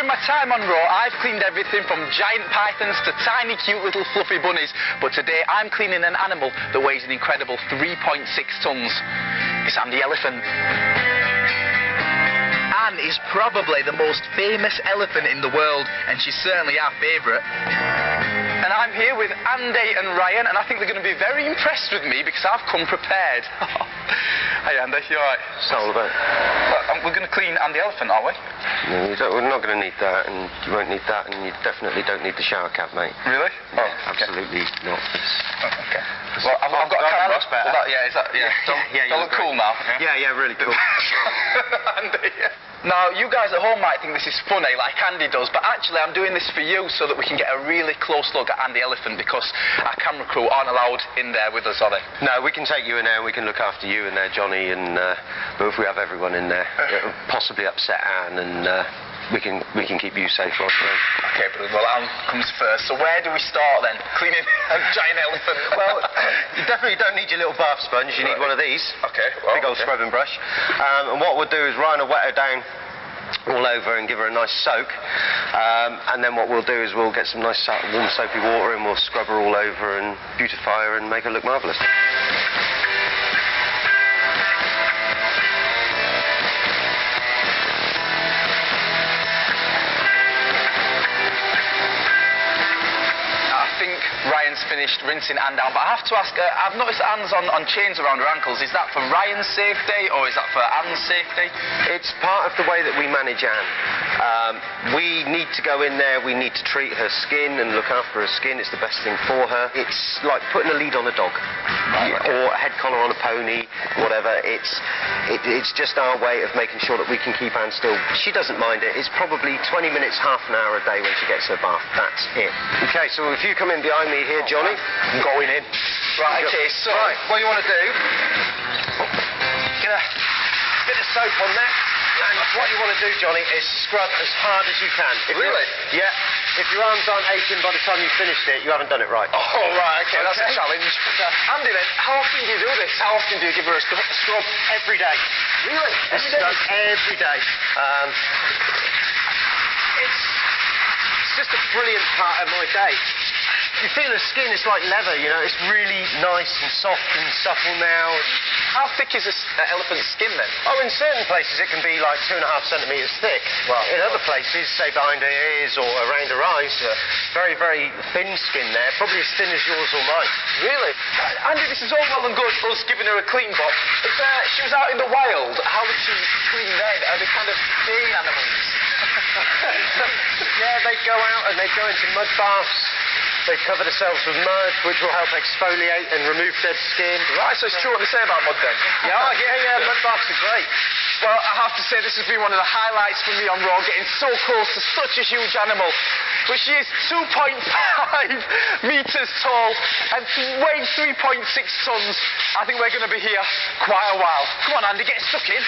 during my time on Raw, I've cleaned everything from giant pythons to tiny, cute little fluffy bunnies. But today, I'm cleaning an animal that weighs an incredible 3.6 tons. It's Andy Elephant. Anne is probably the most famous elephant in the world, and she's certainly our favourite. And I'm here with Andy and Ryan, and I think they're going to be very impressed with me because I've come prepared. Hey Andy, you alright? What's that all about? We're going to clean Andy Elephant, are we? No, we're not going to need that, and you won't need that, and you definitely don't need the shower cap, mate. Really? Yeah, absolutely not. Okay. Well, I've got a camera. That looks better. Don't look cool now. Yeah, really cool. Andy, Now, you guys at home might think this is funny, like Andy does, but actually I'm doing this for you so that we can get a really close look at Andy Elephant, because our camera crew aren't allowed in there with us, are they? No, we can take you in there, and we can look after you in there, Johnny, and but if we have everyone in there, it'll possibly upset Anne, and we can keep you safe, Rod. Okay, but well, Anne comes first. So where do we start then? Cleaning a giant elephant? Well, you definitely don't need your little bath sponge. You need one of these. Okay. Well, big old scrubbing brush. And what we'll do is Ryan will wet her down all over and give her a nice soak. And then what we'll do is we'll get some nice warm soapy water and we'll scrub her all over and beautify her and make her look marvellous. Ryan's finished rinsing Anne down, but I have to ask, I've noticed Anne's on chains around her ankles. Is that for Ryan's safety or is that for Anne's safety? It's part of the way that we manage Anne. We need to go in there, we need to treat her skin and look after her skin. It's the best thing for her. It's like putting a lead on a dog, or a head collar on a pony, whatever. It's just our way of making sure that we can keep Anne still. She doesn't mind it. It's probably 20 minutes, half an hour a day when she gets her bath. That's it. Okay, so if you come in behind me here, Johnny, I'm going in. Right, okay, so... Right, what you want to do, get a bit of soap on that, and what you want to do, Johnny, is scrub as hard as you can. Really? Yeah. If your arms aren't aching by the time you've finished it, you haven't done it right. Oh, right, okay, that's a challenge. Andy, then, how often do you do this? How often do you give her a scrub? Every day. Really? This is done every day. It's just a brilliant part of my day. You feel her skin, it's like leather, you know, it's really nice and soft and supple now. How thick is this elephant's skin then? Oh, in certain places it can be like 2.5 centimetres thick. Wow. In other places, say behind her ears or around her eyes, very, very thin skin there, probably as thin as yours or mine. Really? Andy, this is all well and good for us giving her a clean, but if she was out in the wild, how would she clean then? Are they kind of tame animals? Yeah, they go out and they go into mud baths. They cover themselves with mud, which will help exfoliate and remove dead skin. Right, so it's true what they say about mud then? Yeah, mud baths are great. Well, I have to say this has been one of the highlights for me on Raw, getting so close to such a huge animal. But she is 2.5 metres tall and weighs 3.6 tons. I think we're going to be here quite a while. Come on, Andy, get stuck in.